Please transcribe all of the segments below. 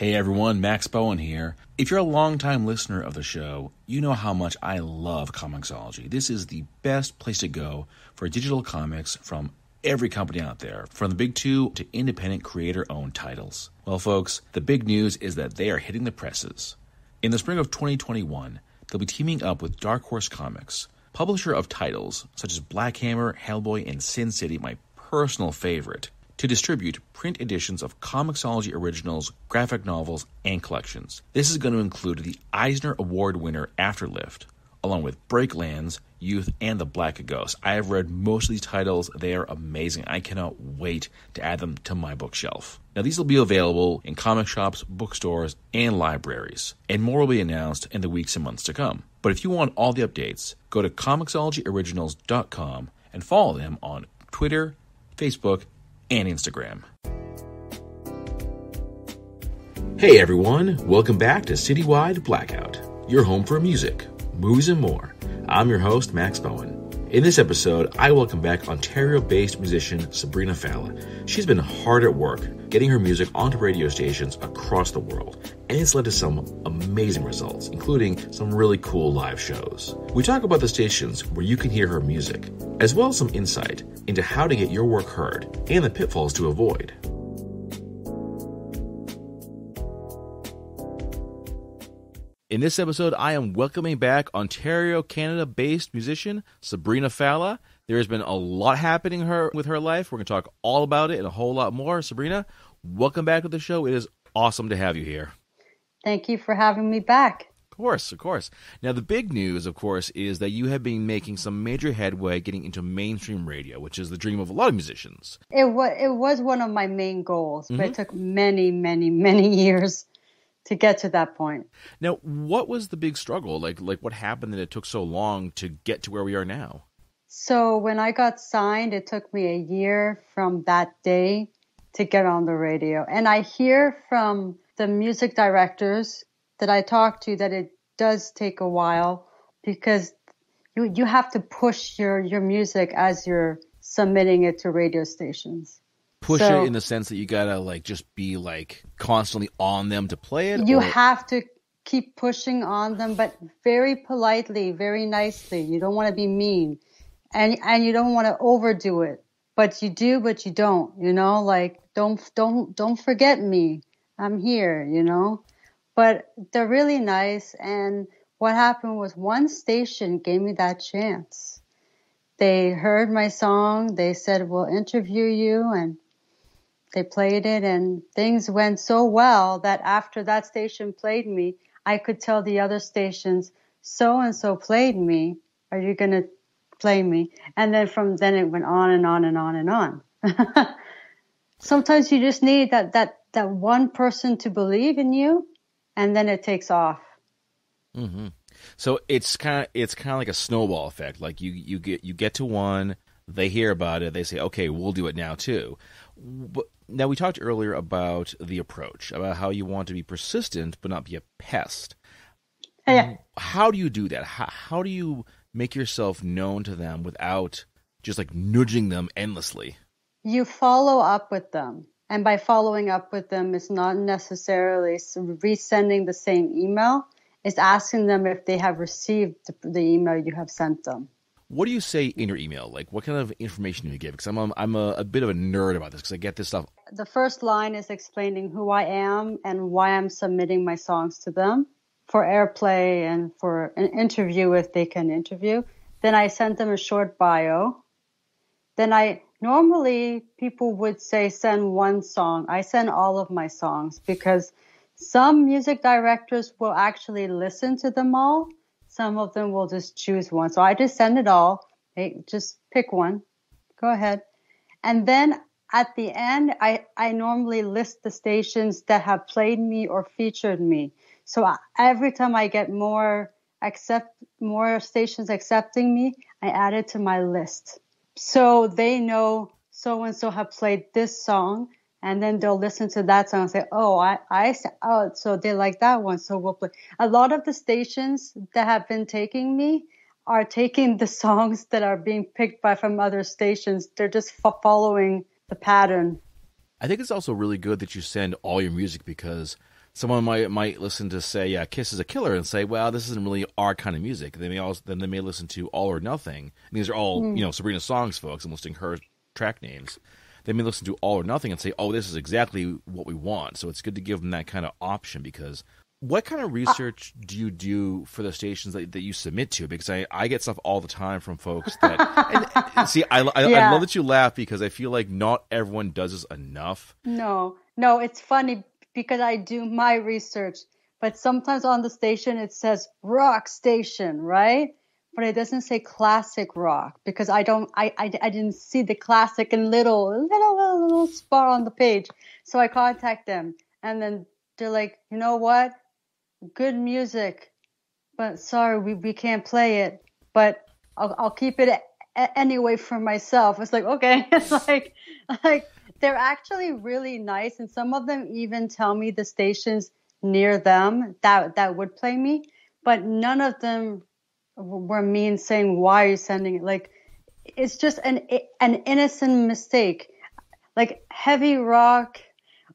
Hey everyone, Max Bowen here. If you're a longtime listener of the show, you know how much I love Comixology. This is the best place to go for digital comics from every company out there, from the big two to independent creator-owned titles. Well, folks, the big news is that they are hitting the presses. In the spring of 2021, they'll be teaming up with Dark Horse Comics, publisher of titles such as Black Hammer, Hellboy, and Sin City, my personal favorite, to distribute print editions of Comixology originals, graphic novels, and collections. This is going to include the Eisner Award winner Afterlift, along with Breaklands, Youth, and The Black Ghost. I have read most of these titles. They are amazing. I cannot wait to add them to my bookshelf. Now, these will be available in comic shops, bookstores, and libraries, and more will be announced in the weeks and months to come. But if you want all the updates, go to ComixologyOriginals.com and follow them on Twitter, Facebook, and Instagram. Hey everyone, welcome back to Citywide Blackout, your home for music, movies, and more. I'm your host, Max Bowen. In this episode, I welcome back Ontario-based musician Sabrina Fallah. She's been hard at work getting her music onto radio stations across the world, and it's led to some amazing results, including some really cool live shows. We talk about the stations where you can hear her music, as well as some insight into how to get your work heard and the pitfalls to avoid. In this episode, I am welcoming back Ontario, Canada-based musician Sabrina Fallah. There has been a lot happening with her life. We're going to talk all about it and a whole lot more. Sabrina, welcome back to the show. It is awesome to have you here. Thank you for having me back. Of course. Now, the big news, of course, is that you have been making some major headway getting into mainstream radio, which is the dream of a lot of musicians. It was one of my main goals, but it took many, many, many years to get to that point. Now, what was the big struggle? Like what happened that it took so long to get to where we are now? So when I got signed, it took me a year from that day to get on the radio. And I hear from the music directors that I talk to that it does take a while because you have to push your music as you're submitting it to radio stations. Push it in the sense that you gotta just be constantly on them to play it? You have to keep pushing on them, but very politely, very nicely. You don't want to be mean. And you don't want to overdo it. But you do, but you don't, don't forget me. I'm here, But they're really nice. And what happened was one station gave me that chance. They heard my song. They said, we'll interview you. And they played it. And things went so well that after that station played me, I could tell the other stations, so-and-so played me. Are you going to play me? And then from then it went on and on and on and on. Sometimes you just need that one person to believe in you, and then it takes off. Mm-hmm. So it's kind of like a snowball effect. Like you get to one, they hear about it, they say, okay, we'll do it now too. But now we talked earlier about the approach, about how you want to be persistent but not be a pest. Yeah. How do you do that? How do you make yourself known to them without just nudging them endlessly? You follow up with them. And by following up with them, it's not necessarily resending the same email. It's asking them if they have received the email you have sent them. What do you say in your email? What kind of information do you give? Because I'm a bit of a nerd about this because I get this stuff. The first line is explaining who I am and why I'm submitting my songs to them for airplay and for an interview if they can interview. Then I sent them a short bio. Then normally people would say send one song. I send all of my songs because some music directors will actually listen to them all. Some of them will just choose one. So I just send it all. Hey, just pick one. Go ahead. And then at the end, I normally list the stations that have played me or featured me. So every time I get more stations accepting me, I add it to my list. So they know so-and-so have played this song, and then they'll listen to that song and say, so they like that one, so we'll play. A lot of the stations that have been taking me are taking the songs that are being picked from other stations. They're just following the pattern. I think it's also really good that you send all your music because someone might listen to say, yeah, Kiss is a killer, and say, well, this isn't really our kind of music. They may listen to All or Nothing. And these are all Sabrina songs, folks. I'm listing her track names. They may listen to All or Nothing and say, oh, this is exactly what we want. So it's good to give them that kind of option because what kind of research do you do for the stations that you submit to? Because I get stuff all the time from folks that and see, I love that you laugh because I feel like not everyone does this enough. No, it's funny because I do my research, but sometimes on the station it says rock station, right? But it doesn't say classic rock because I didn't see the classic in little spot on the page. So I contact them and then they're like, you know what? Good music, but sorry, we can't play it, but I'll keep it anyway for myself. It's like, okay. It's like they're actually really nice. And some of them even tell me the stations near them that would play me, but none of them were mean saying, why are you sending it? Like, it's just an innocent mistake, like heavy rock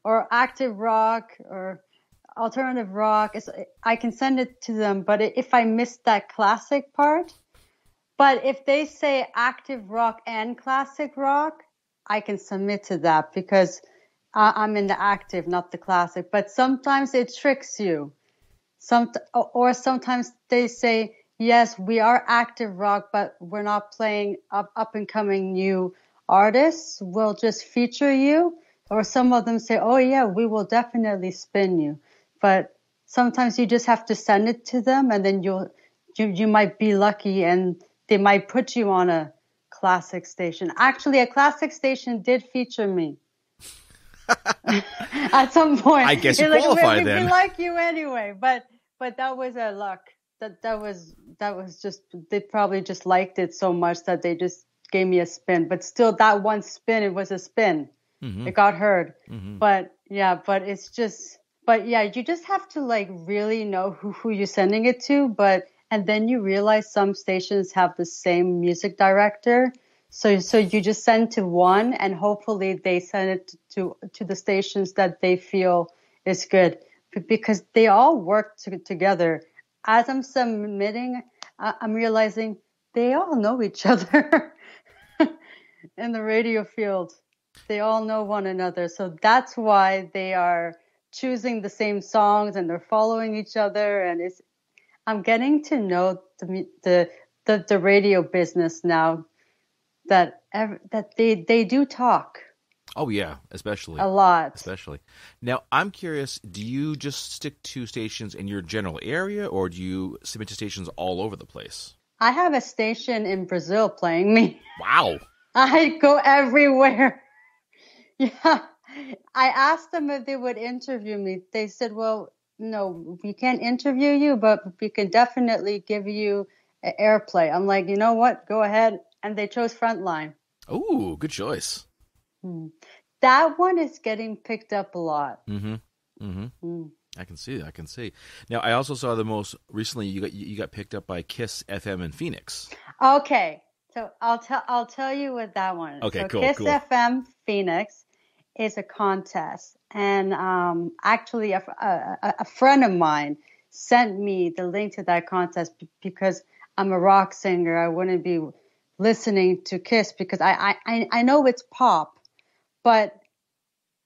or active rock or alternative rock. I can send it to them, but if I miss that classic part, but if they say active rock and classic rock, I can submit to that because I'm in the active, not the classic. But sometimes it tricks you. Or sometimes they say, yes, we are active rock, but we're not playing up and coming new artists. We'll just feature you. Or some of them say, oh yeah, we will definitely spin you. But sometimes you just have to send it to them, and then you might be lucky, and they might put you on a classic station. Actually, a classic station did feature me at some point. I guess you qualify then. We like you anyway, but that was a luck. That was just, they probably just liked it so much that they just gave me a spin. But still, that one spin, it was a spin. Mm-hmm. It got heard. Mm-hmm. But it's just. But yeah, you just have to like really know who you're sending it to. And then you realize some stations have the same music director. So you just send to one and hopefully they send it to the stations that they feel is good because they all work together. As I'm submitting, I'm realizing they all know each other in the radio field. They all know one another. So that's why they are choosing the same songs and they're following each other, and I'm getting to know the radio business now that they do talk. Oh yeah, especially a lot. Especially now, I'm curious. Do you just stick to stations in your general area, or do you submit to stations all over the place? I have a station in Brazil playing me. Wow! I go everywhere. Yeah. I asked them if they would interview me. They said, well, no, we can't interview you, but we can definitely give you an airplay. I'm like, you know what? Go ahead. And they chose Frontline. Oh, good choice. That one is getting picked up a lot. Mm-hmm. Mm-hmm. I can see. Now, I also saw the most recently you got picked up by Kiss FM in Phoenix. Okay. So I'll tell you what that one is. Okay, so cool. Kiss FM Phoenix is a contest, and actually a friend of mine sent me the link to that contest because I'm a rock singer. I wouldn't be listening to Kiss because I know it's pop, but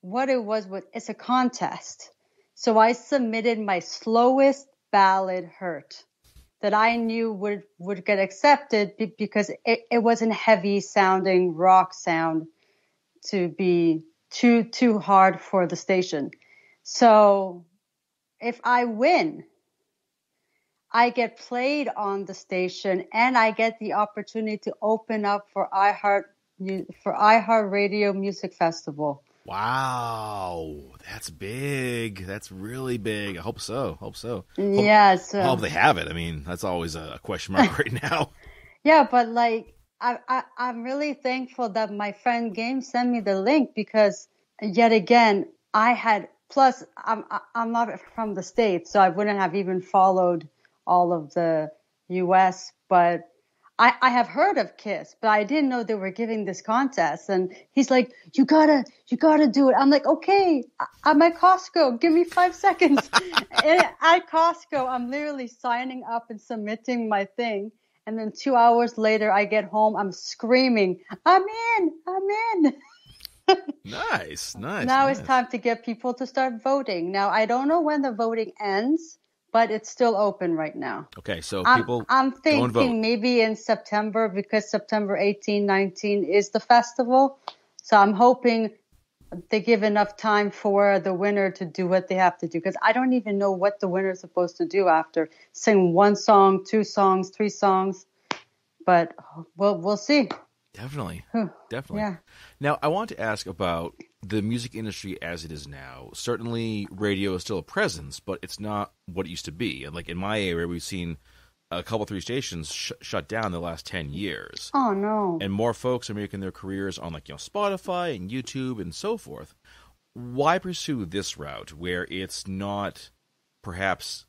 what it was it's a contest. So I submitted my slowest ballad, Hurt, that I knew would get accepted because it wasn't heavy sounding rock sound to be too hard for the station. So if I win, I get played on the station and I get the opportunity to open up for iHeartRadio Music Festival. Wow, that's big. That's really big. I hope so. Yes. I hope they have it. I mean, that's always a question mark right now. Yeah, but like I'm really thankful that my friend Game sent me the link because yet again I'm not from the States, so I wouldn't have even followed all of the US, but I have heard of Kiss, but I didn't know they were giving this contest. And he's like, you gotta do it. I'm like, okay, I'm at Costco. Give me 5 seconds. And at Costco, I'm literally signing up and submitting my thing. And then 2 hours later, I get home. I'm screaming, I'm in. Nice. Now it's time to get people to start voting. Now, I don't know when the voting ends, but it's still open right now. Okay, so I'm go and vote. thinking maybe in September, because September 18, 19 is the festival. So I'm hoping they give enough time for the winner to do what they have to do, because I don't even know what the winner is supposed to do after. Sing 1 song, 2 songs, 3 songs. But we'll see. Definitely. Yeah. Now, I want to ask about the music industry as it is now. Certainly, radio is still a presence, but it's not what it used to be. And like in my area, we've seen a couple, 3 stations shut down in the last 10 years. Oh, no. And more folks are making their careers on Spotify and YouTube and so forth. Why pursue this route where it's not perhaps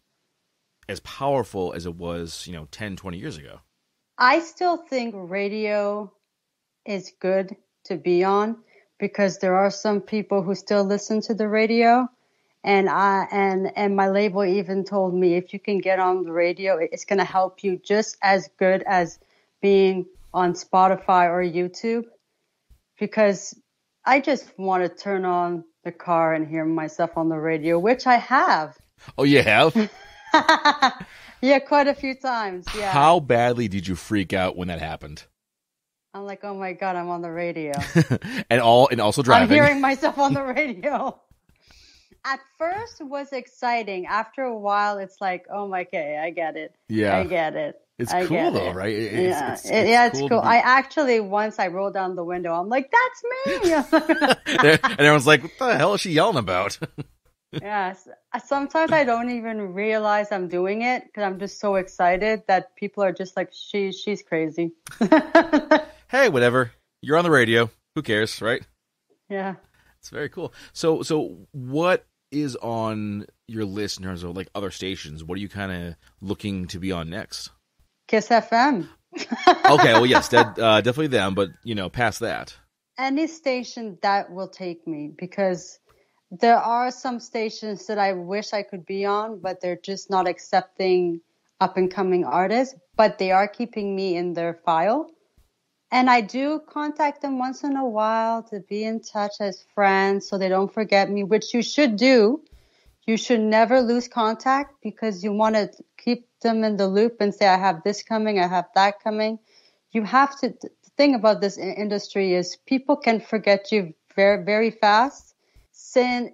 as powerful as it was, 10, 20 years ago? I still think radio is good to be on, because there are some people who still listen to the radio, and my label even told me, if you can get on the radio, it's going to help you just as good as being on Spotify or YouTube, because I just want to turn on the car and hear myself on the radio, which I have. Oh, you have? Yeah, quite a few times. Yeah. How badly did you freak out when that happened? I'm like, oh my God, I'm on the radio. and also driving. I'm hearing myself on the radio. At first it was exciting. After a while, it's like, oh my God, I get it. Yeah. I get it. It's cool though, right? It's cool. I actually, once I rolled down the window, I'm like, that's me. And everyone's like, what the hell is she yelling about? Yes. Sometimes I don't even realize I'm doing it, because I'm just so excited that people are just like, she's crazy. Hey, whatever. You're on the radio. Who cares, right? Yeah. It's very cool. So what is on your list in terms of other stations? What are you kind of looking to be on next? Kiss FM. Okay, well, yes, definitely them, but, past that. Any station that will take me, because there are some stations that I wish I could be on, but they're just not accepting up-and-coming artists, but they are keeping me in their file. And I do contact them once in a while to be in touch as friends so they don't forget me, which you should do. You should never lose contact, because you want to keep them in the loop and say, I have this coming, I have that coming. You have to, the thing about this industry is people can forget you very, very fast. Since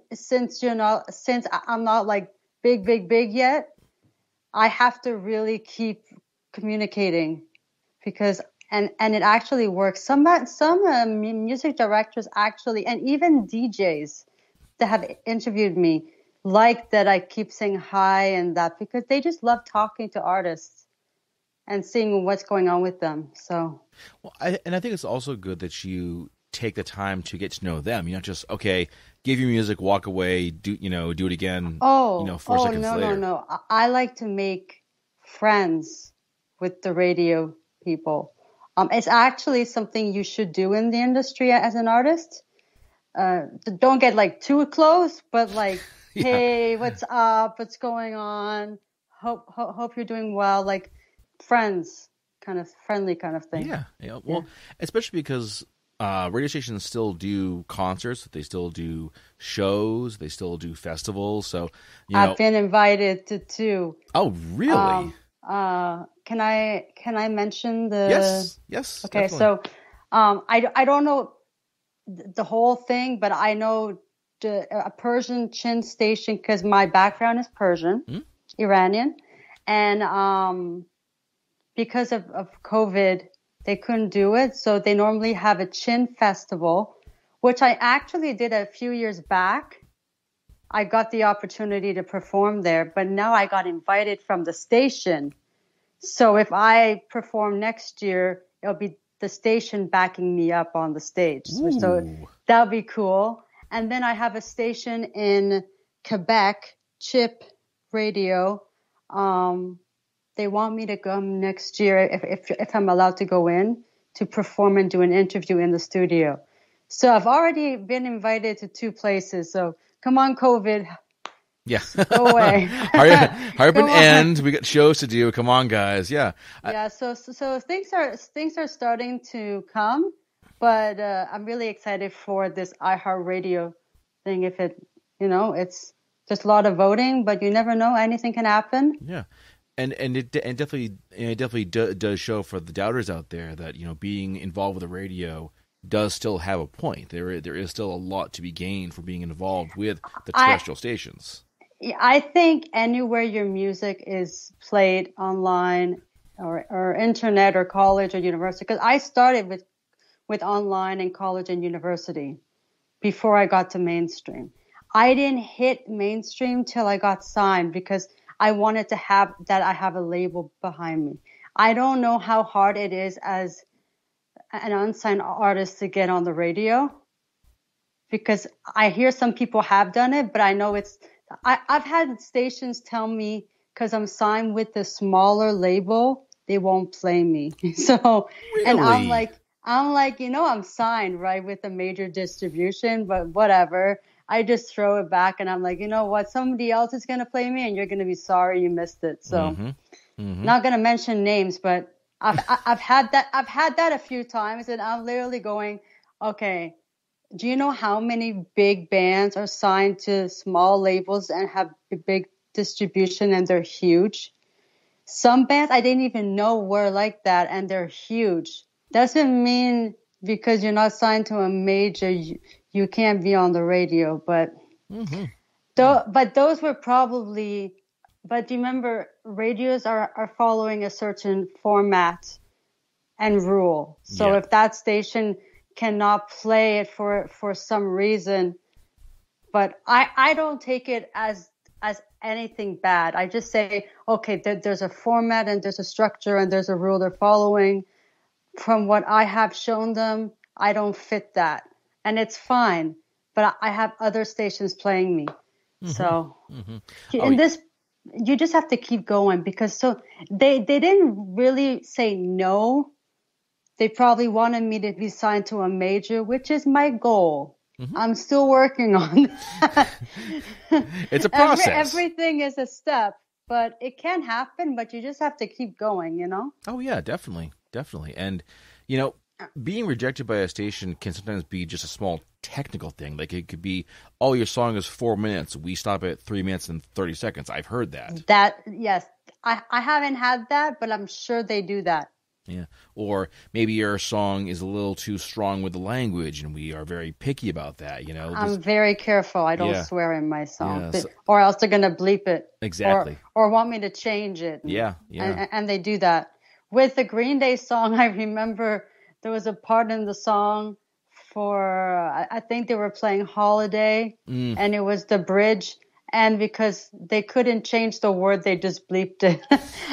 I'm not like big yet, I have to really keep communicating, because and it actually works. Some music directors actually, and even DJs that have interviewed me, like that I keep saying hi and that, because they just love talking to artists and seeing what's going on with them. So, well, I think it's also good that you take the time to get to know them. You're not just, okay, give your music, walk away, do it again. 4 seconds later. No. I like to make friends with the radio people. It's actually something you should do in the industry as an artist. Don't get too close, but yeah. Hey, what's up? What's going on? Hope you're doing well. Like friends, kind of friendly kind of thing. Yeah. Well, especially because radio stations still do concerts, they still do shows, they still do festivals. So I've been invited to 2. Oh, really? Can I mention the? Yes. Okay, definitely. so I don't know the whole thing, but I know a Persian Chin station, because my background is Persian, Iranian, and because of COVID, they couldn't do it. So they normally have a Chin festival, which I actually did a few years back. I got the opportunity to perform there, but now I got invited from the station. So if I perform next year, it'll be the station backing me up on the stage. Ooh. So that'll be cool. And then I have a station in Quebec, Chip Radio. they want me to come next year if I'm allowed to go in to perform and do an interview in the studio. So I've already been invited to 2 places. So come on, COVID. Yeah. Go away. Hurry up and end. We got shows to do. Come on, guys. Yeah. Yeah. So things are starting to come, but I'm really excited for this iHeartRadio thing. If it, it's just a lot of voting, but you never know. Anything can happen. Yeah. And it definitely does show for the doubters out there that, being involved with the radio does still have a point. There is still a lot to be gained for being involved with the terrestrial stations. I think anywhere your music is played online or internet or college or university, because I started with online in college and university before I got to mainstream. I didn't hit mainstream till I got signed because I wanted to have a label behind me. I don't know how hard it is as an unsigned artist to get on the radio, because I hear some people have done it, but I know I've had stations tell me because I'm signed with the smaller label, they won't play me. So, really? And I'm like, I'm signed, right, with a major distribution, but whatever. I just throw it back and I'm like, you know what? Somebody else is going to play me and you're going to be sorry you missed it. So not going to mention names, but I've had that a few times, and I'm literally going, okay, do you know how many big bands are signed to small labels and have big distribution and they're huge? Some bands I didn't even know were like that and they're huge. Doesn't mean because you're not signed to a major, you can't be on the radio. But but those were probably. But remember, radios are following a certain format and rule. So if that station cannot play it for some reason, but I don't take it as anything bad. I just say, okay, there's a format and there's a structure and there's a rule they're following. From what I have shown them, I don't fit that. And it's fine. But I have other stations playing me. So in this, you just have to keep going, because they didn't really say no. They probably wanted me to be signed to a major, which is my goal. I'm still working on that. It's a process. Everything is a step, but it can happen, but you just have to keep going, Oh, yeah, definitely. And, being rejected by a station can sometimes be just a small technical thing. Like it could be, oh, your song is 4 minutes. We stop at 3 minutes and 30 seconds. I've heard that. Yes. I haven't had that, but I'm sure they do that. Yeah. Or maybe your song is a little too strong with the language, and we are very picky about that, I'm very careful. I don't swear in my song, Yeah, or else they're going to bleep it. Exactly. Or want me to change it. Yeah. And they do that. With the Green Day song, I remember there was a part in the song for, I think they were playing Holiday, and it was the bridge. And because they couldn't change the word, they just bleeped it.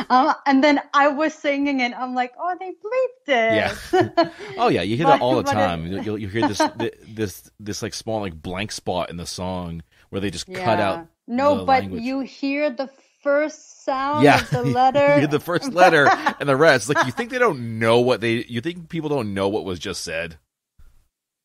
And then I was singing it. I'm like, oh, they bleeped it. Yeah. Oh, yeah. You hear that all the time. You'll hear this like small like blank spot in the song where they just cut out. No, but language. you hear the first sound of the letter. You hear the first letter and the rest. Like, you think you think people don't know what was just said?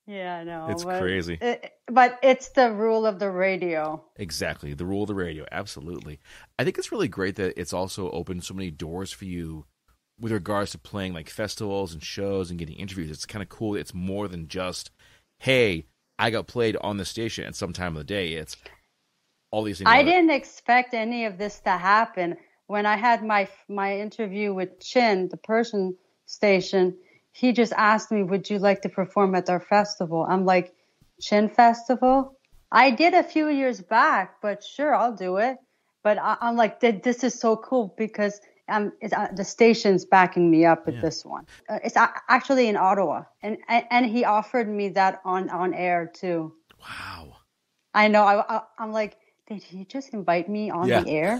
Yeah, I know. It's crazy. But it's the rule of the radio. Exactly. The rule of the radio. Absolutely. I think it's really great that it's also opened so many doors for you with regards to playing like festivals and shows and getting interviews. It's kind of cool. It's more than just, hey, I got played on the station at some time of the day. It's all these things. I didn't expect any of this to happen. When I had my interview with Chin, the Persian station, he just asked me, would you like to perform at our festival? I'm like, Chin Festival? I did a few years back, but sure, I'll do it. But I'm like, this is so cool because the station's backing me up with this one. It's actually in Ottawa. And he offered me that on air too. Wow. I know. I'm like, did he just invite me on the air?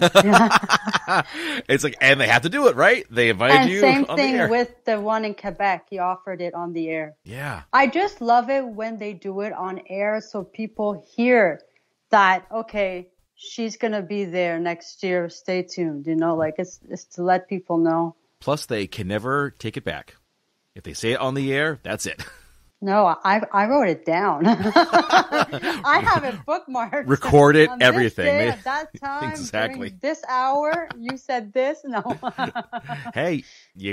It's like, and they have to do it, right? They invited you on the air. And same thing with the one in Quebec. He offered it on the air. Yeah. I just love it when they do it on air so people hear that, okay, she's going to be there next year. Stay tuned. Like it's to let people know. Plus, they can never take it back. If they say it on the air, that's it. No, I wrote it down. I have it bookmarked. Record it, on everything. This day, at that time, exactly. during this hour, you said this. No. Hey, you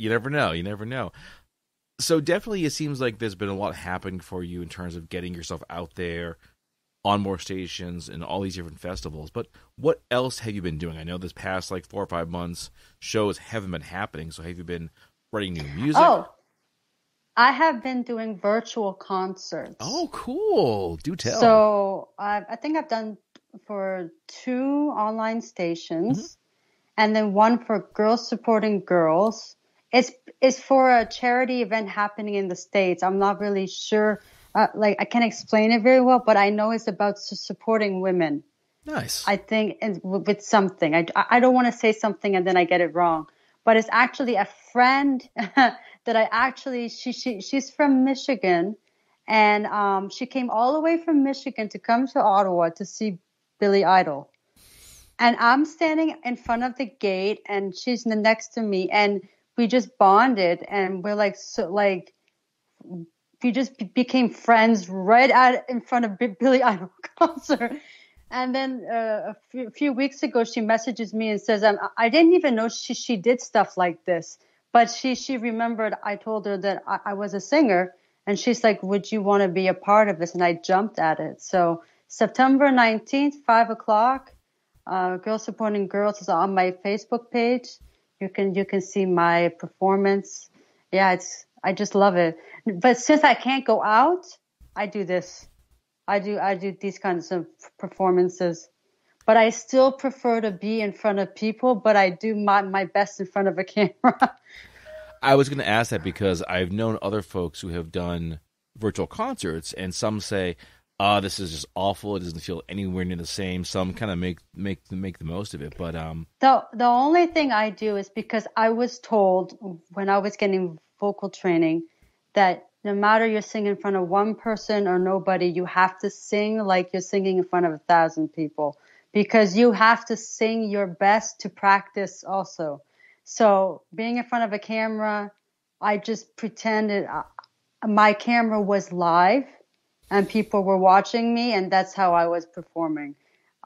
never know. You never know. So definitely, it seems like there's been a lot happening for you in terms of getting yourself out there on more stations and all these different festivals. But what else have you been doing? I know this past 4 or 5 months, shows haven't been happening. So have you been writing new music? Oh. I have been doing virtual concerts. Oh, cool. Do tell. So I think I've done for 2 online stations and then one for Girls Supporting Girls. It's for a charity event happening in the States. I'm not really sure. I can't explain it very well, but I know it's about supporting women. Nice. I think with something. I don't want to say something and then I get it wrong. But it's actually a friend that I actually, she's from Michigan, and she came all the way from Michigan to come to Ottawa to see Billy Idol. And I'm standing in front of the gate, and she's next to me, and we just bonded, and we're we just became friends right in front of Billy Idol concert. And then a few weeks ago, she messages me and says, I didn't even know she did stuff like this. But she remembered I told her that I was a singer. And she's like, would you want to be a part of this? And I jumped at it. So September 19th, 5 o'clock, Girls Supporting Girls is on my Facebook page. You can see my performance. Yeah, I just love it. But since I can't go out, I do this. I do these kinds of performances, but I still prefer to be in front of people, but I do my best in front of a camera. I was going to ask that because I've known other folks who have done virtual concerts, and some say, this is just awful. It doesn't feel anywhere near the same. Some kind of make the most of it. But the only thing I do is because I was told when I was getting vocal training that no matter you're singing in front of one person or nobody, you have to sing like you're singing in front of 1,000 people because you have to sing your best to practice also. So being in front of a camera, I just pretended my camera was live and people were watching me, and that's how I was performing.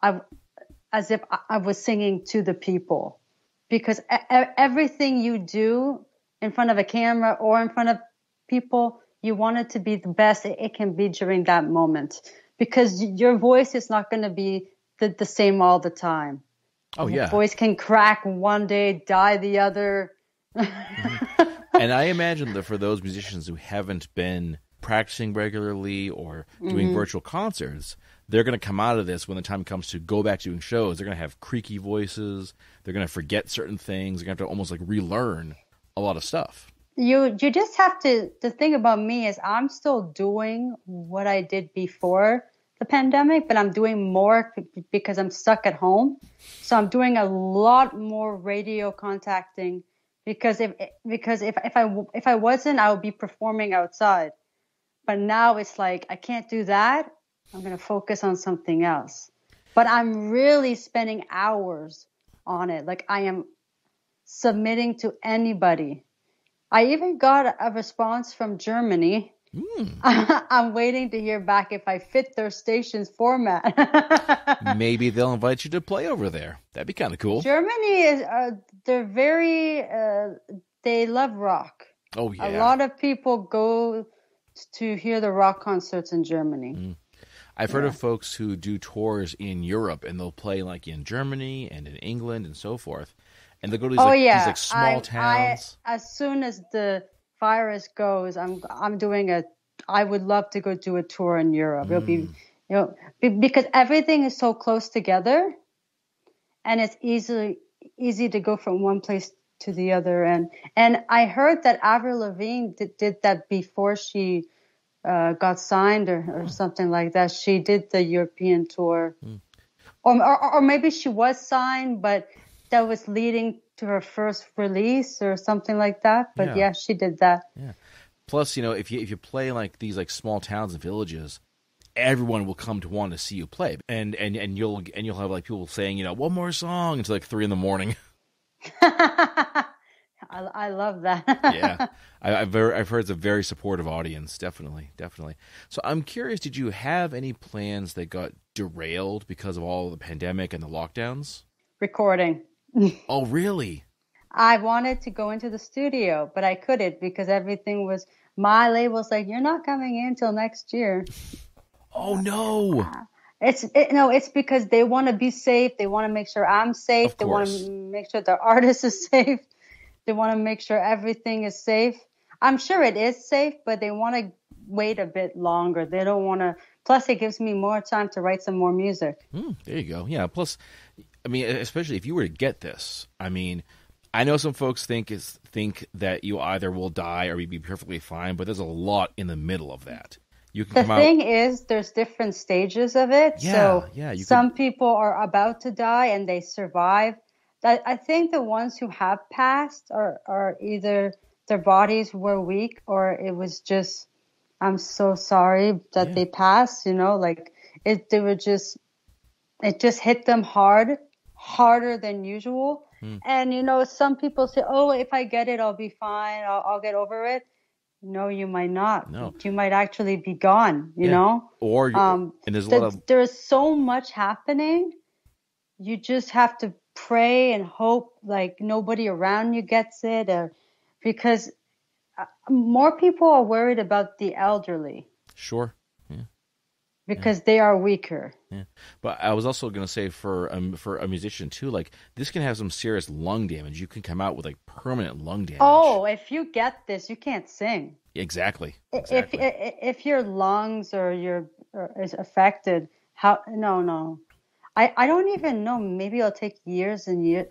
As if I was singing to the people, because everything you do in front of a camera or in front of people, you want it to be the best it can be during that moment, because your voice is not going to be the same all the time. Oh, yeah. Your voice can crack one day, die the other. And I imagine that for those musicians who haven't been practicing regularly or doing virtual concerts, they're going to come out of this when the time comes to go back to doing shows. They're going to have creaky voices. They're going to forget certain things. They're going to have to almost relearn a lot of stuff. You just have to, the thing about me is I'm still doing what I did before the pandemic, but I'm doing more because I'm stuck at home. So I'm doing a lot more radio contacting because if I wasn't, I would be performing outside. But now it's like, I can't do that. I'm going to focus on something else. But I'm really spending hours on it. Like I am submitting to anybody. I even got a response from Germany. I'm waiting to hear back if I fit their station's format. Maybe they'll invite you to play over there. That'd be kind of cool. Germany is, they're very, they love rock. Oh, yeah. A lot of people go to hear the rock concerts in Germany. I've heard of folks who do tours in Europe, and they'll play in Germany and in England and so forth. And they go to these small towns. As soon as the virus goes, I'm doing I would love to go do a tour in Europe. It'll be, because everything is so close together, and it's easy to go from one place to the other. And I heard that Avril Lavigne did that before she got signed or something like that. She did the European tour, or maybe she was signed, but that was leading to her first release or something like that. But yeah she did that. Yeah. Plus, if you play these small towns and villages, everyone will come to want to see you play, and you'll have like people saying, one more song until like 3 a.m. I love that. Yeah, I've heard it's a very supportive audience. Definitely. So I'm curious, did you have any plans that got derailed because of all the pandemic and the lockdowns? Recording. Oh, really? I wanted to go into the studio, but I couldn't because everything was, my label's like, you're not coming in till next year. Oh, no. It's because they want to be safe. They want to make sure I'm safe. Of They want course. to make sure the artist is safe. They want to make sure everything is safe. I'm sure it is safe, but they want to wait a bit longer. They don't want to. Plus, it gives me more time to write some more music. There you go. Yeah. Plus, I mean, especially if you were to get this, I mean, I know some folks think that you either will die or you'd be perfectly fine, but there's a lot in the middle of that. You can The thing is, there's different stages of it. Yeah, Some people are about to die and they survive. I think the ones who have passed are either their bodies were weak or it was just, I'm so sorry that they passed, like it just hit them harder than usual. And, some people say, oh, if I get it, I'll be fine. I'll get over it. No, you might not. No. You might actually be gone, you know? Or, and there's a lot of... There's so much happening. You just have to pray and hope like nobody around you gets it, because more people are worried about the elderly. Sure. Yeah. Because they are weaker. Yeah. But I was also going to say for a musician too, like this can have some serious lung damage. You can come out with like permanent lung damage. Oh, if you get this, you can't sing. Exactly. If your lungs is affected, no. I don't even know. Maybe it'll take years and years.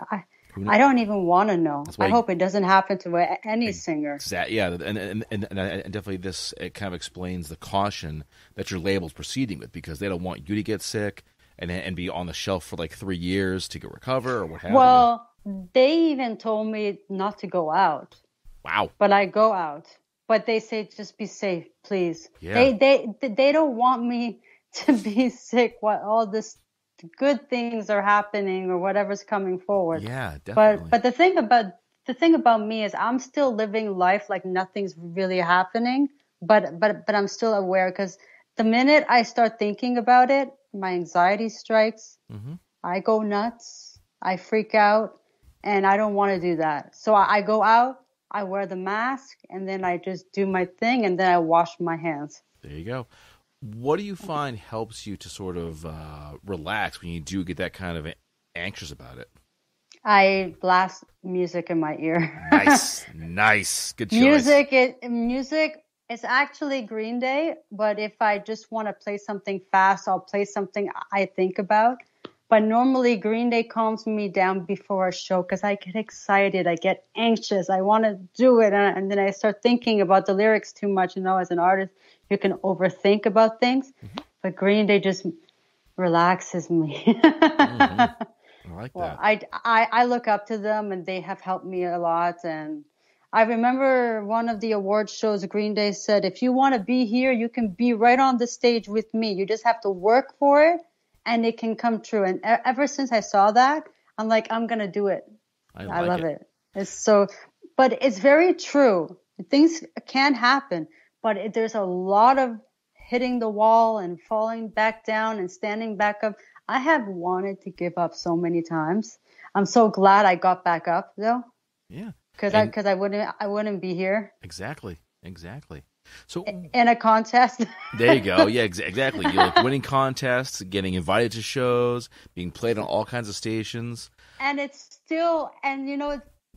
I don't even want to know. I hope it doesn't happen to any singer. Yeah, and definitely this, it kind of explains the caution that your label's proceeding with, because they don't want you to get sick and be on the shelf for like 3 years to recover or what have you. Well, they even told me not to go out. Wow. But I go out. But they say just be safe, please. Yeah. They don't want me to be sick while all this good things are happening or whatever's coming forward. Yeah, definitely. But the thing about me is I'm still living life like nothing's really happening, but I'm still aware, because the minute I start thinking about it, my anxiety strikes. Mm-hmm. I go nuts. I freak out, and I don't want to do that. So I go out, I wear the mask, and then I just do my thing, and then I wash my hands. There you go. What do you find helps you to sort of relax when you do get that kind of anxious about it? I blast music in my ear. Nice. Good choice. Music is actually Green Day, but if I just want to play something fast, I'll play something I think about. But normally Green Day calms me down before a show because I get excited, I get anxious, I want to do it, and then I start thinking about the lyrics too much. As an artist, you can overthink about things, but Green Day just relaxes me. Mm-hmm. I like that. Well, I look up to them, and they have helped me a lot. And I remember one of the award shows, Green Day said, if you want to be here, you can be right on the stage with me. You just have to work for it, and it can come true. And ever since I saw that, I'm like, I'm going to do it. I love it. It's so, but it's very true. Things can happen, but there's a lot of hitting the wall and falling back down and standing back up. I have wanted to give up so many times. I'm so glad I got back up though. Yeah. Because I wouldn't be here. Exactly. So in a contest. There you go. Yeah, exactly. You're like winning contests, getting invited to shows, being played on all kinds of stations. And it's still,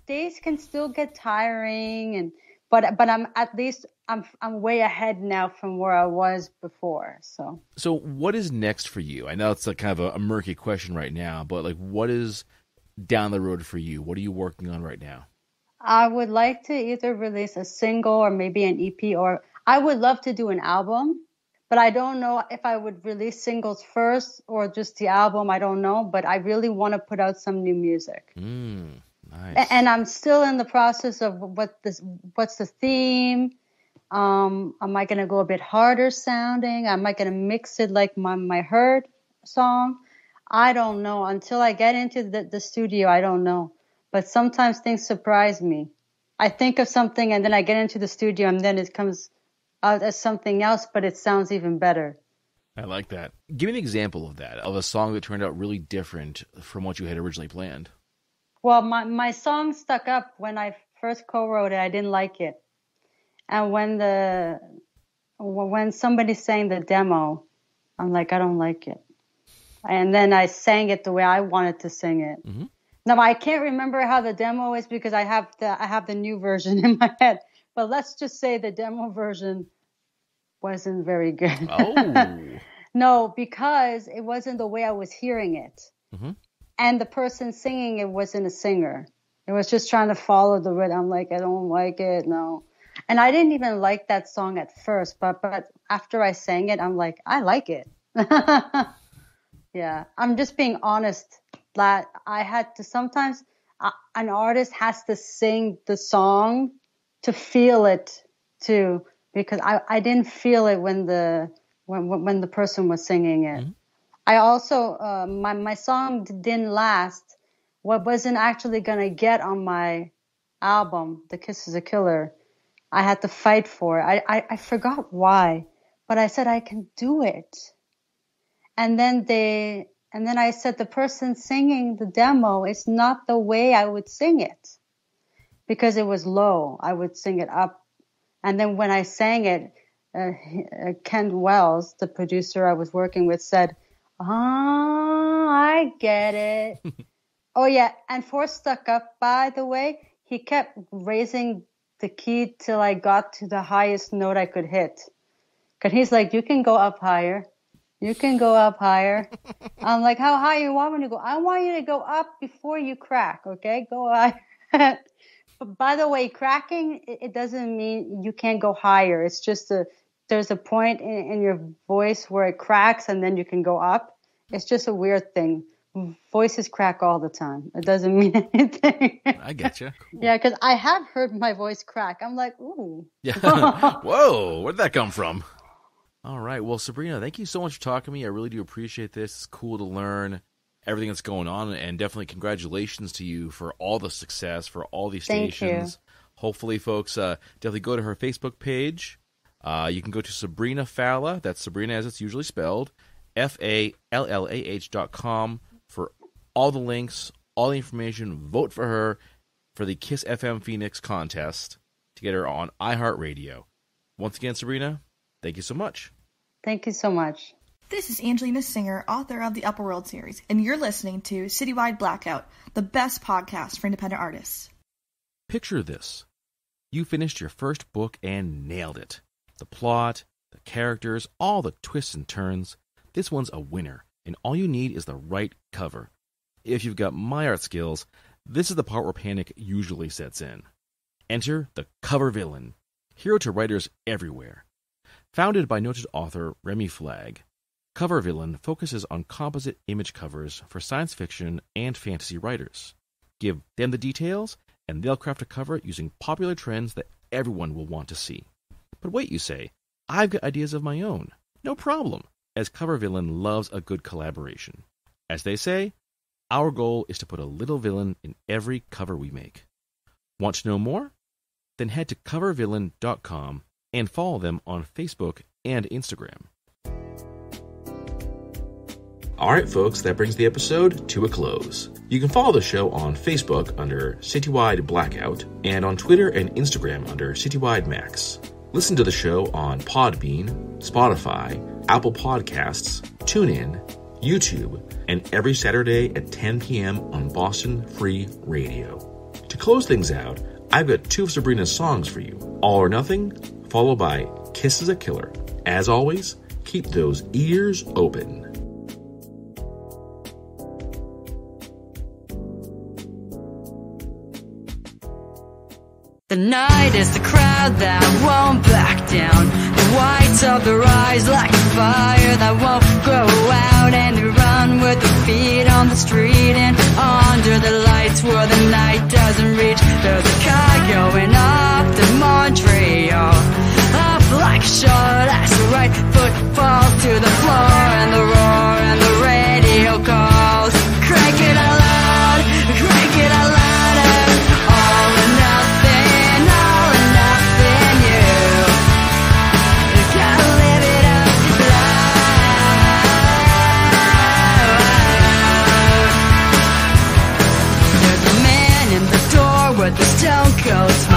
days can still get tiring, but I'm at least I'm way ahead now from where I was before. So what is next for you? I know it's a kind of a murky question right now, but like, what is down the road for you? What are you working on right now? I would like to either release a single or maybe an EP, or I would love to do an album, but I don't know if I would release singles first or just the album. I don't know, but I really want to put out some new music. Nice. And I'm still in the process of what's the theme, Am I going to go a bit harder sounding? Am I going to mix it like my Hurt song? I don't know. Until I get into the studio, I don't know. But sometimes things surprise me. I think of something and then I get into the studio and then it comes out as something else, but it sounds even better. I like that. Give me an example of that, of a song that turned out really different from what you had originally planned. Well, my song Stuck Up, when I first co-wrote it, I didn't like it. And when somebody sang the demo, I'm like, I don't like it. And then I sang it the way I wanted to sing it. Mm-hmm. Now, I can't remember how the demo is because I have the new version in my head. But let's just say the demo version wasn't very good. Oh. No, because it wasn't the way I was hearing it. Mm-hmm. And the person singing it wasn't a singer. It was just trying to follow the rhythm. I'm like, I don't like it, no. And I didn't even like that song at first, but after I sang it, I'm like, I like it. Yeah, I'm just being honest. That I had to sometimes an artist has to sing the song to feel it too, because I didn't feel it when the person was singing it. Mm-hmm. I also my song didn't last. What wasn't actually gonna get on my album, The Kiss Is a Killer, I had to fight for it. I forgot why, but I said I can do it. And then I said the person singing the demo is not the way I would sing it, because it was low. I would sing it up. And then when I sang it, Ken Wells, the producer I was working with, said, I get it. Oh, yeah. And for Stuck Up, by the way, he kept raising the key till I got to the highest note I could hit. Because he's like, you can go up higher. You can go up higher. I'm like, how high you want me to go? I want you to go up before you crack, okay? Go higher. But by the way, cracking, it doesn't mean you can't go higher. It's just there's a point in your voice where it cracks and then you can go up. It's just a weird thing. Voices crack all the time. It doesn't mean anything. I get you. Cool. Yeah, because I have heard my voice crack. I'm like, ooh. Yeah. Whoa, where'd that come from? All right. Well, Sabrina, thank you so much for talking to me. I really do appreciate this. It's cool to learn everything that's going on, and definitely congratulations to you for all the success, for all these stations. Thank you. Hopefully, folks, definitely go to her Facebook page. You can go to Sabrina Fallah. That's Sabrina as it's usually spelled, FALLAH.com for all the links, all the information. Vote for her for the Kiss FM Phoenix contest to get her on iHeartRadio. Once again, Sabrina, thank you so much. Thank you so much. This is Angelina Singer, author of the Upper World series, and you're listening to Citywide Blackout, the best podcast for independent artists. Picture this. You finished your first book and nailed it. The plot, the characters, all the twists and turns. This one's a winner, and all you need is the right cover. If you've got my art skills, this is the part where panic usually sets in. Enter the cover villain, hero to writers everywhere. Founded by noted author Remy Flagg, Cover Villain focuses on composite image covers for science fiction and fantasy writers. Give them the details, and they'll craft a cover using popular trends that everyone will want to see. But wait, you say, I've got ideas of my own. No problem, as Cover Villain loves a good collaboration. As they say, our goal is to put a little villain in every cover we make. Want to know more? Then head to covervillain.com and follow them on Facebook and Instagram. All right, folks, that brings the episode to a close. You can follow the show on Facebook under Citywide Blackout and on Twitter and Instagram under Citywide Max. Listen to the show on Podbean, Spotify, Apple Podcasts, TuneIn, YouTube, and every Saturday at 10 p.m. on Boston Free Radio. To close things out, I've got two of Sabrina's songs for you, All or Nothing, followed by Kiss Is a Killer. As always, keep those ears open. The night is the crowd that won't back down. The whites of their eyes like a fire that won't go out. And they run with their feet on the street and under the lights where the night doesn't reach. There's a car going up to Montreal. the stone cold smoke.